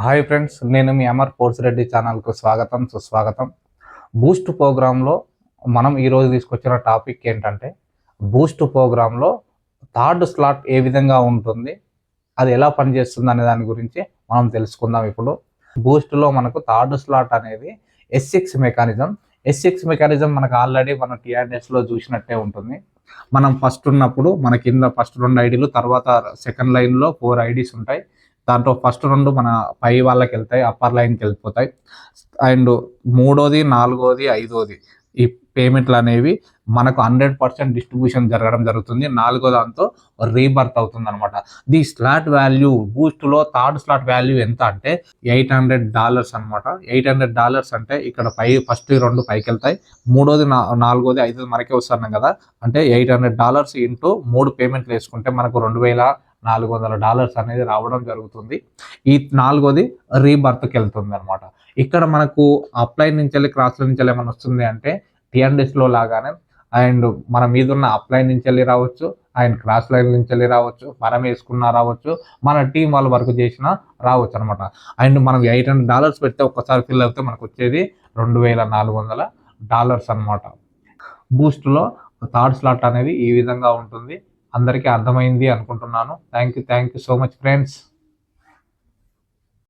Hi friends, నేను మీ Amar force Reddy ఛానల్కు స్వాగతం సుస్వాగతం. బూస్ట్ ప్రోగ్రాంలో మనం ఈరోజు తీసుకొచ్చిన టాపిక్ ఏంటంటే, బూస్ట్ ప్రోగ్రాంలో థర్డ్ స్లాట్ ఏ విధంగా ఉంటుంది, అది ఎలా పనిచేస్తుంది అనే దాని గురించి మనం తెలుసుకుందాం. ఇప్పుడు బూస్ట్లో మనకు థర్డ్ స్లాట్ అనేది S6 మెకానిజం. S6 మెకానిజం మనకు ఆల్రెడీ మన TRDSలో చూసినట్టే ఉంటుంది. మనం ఫస్ట్ ఉన్నప్పుడు మన కింద ఫస్ట్ 2 ఐడీలు, తర్వాత సెకండ్ లైన్లో 4 ఐడీస్ ఉంటాయి. దాంట్లో ఫస్ట్ 2 మన పై వాళ్ళకి వెళ్తాయి, అప్పర్ లైన్కి వెళ్ళిపోతాయి. అండ్ మూడోది, నాలుగోది, ఐదోది ఈ పేమెంట్లు అనేవి మనకు 100% డిస్ట్రిబ్యూషన్ జరగడం జరుగుతుంది. నాలుగో దాంతో రీబర్త్ అవుతుంది అనమాట. ది స్లాట్ వాల్యూ బూస్ట్లో థర్డ్ స్లాట్ వాల్యూ ఎంత అంటే $800 అనమాట. $800 అంటే ఇక్కడ ఫస్ట్ 2 పైకి వెళ్తాయి, మూడోది, నాలుగోది, ఐదోది మనకే వస్తున్నాం కదా. అంటే $800 ఇంటూ 3 పేమెంట్లు వేసుకుంటే మనకు $2400 అనేది రావడం జరుగుతుంది. ఈ నాలుగోది రీబర్త్కి వెళ్తుంది అనమాట. ఇక్కడ మనకు అప్లైన్ నుంచి వెళ్ళి క్రాస్ లైన్ నుంచి వెళ్ళి ఏమైనా వస్తుంది అంటే TRDSలో లాగానే అండ్ మన మీద ఉన్న అప్లైన్ నుంచి వెళ్ళి రావచ్చు, అండ్ క్రాస్ లైన్ నుంచి వెళ్ళి రావచ్చు, మనం వేసుకున్నా రావచ్చు, మన టీం వాళ్ళు వర్క్ చేసినా రావచ్చు అనమాట. అండ్ మనం $800 పెడితే ఒక్కసారి ఫిల్ అవుతే మనకు వచ్చేది $2400 అనమాట. బూస్ట్లో థర్డ్ స్లాట్ అనేది ఈ విధంగా ఉంటుంది. అందరికీ అర్థమైంది అనుకుంటున్నాను. Thank you so much friends.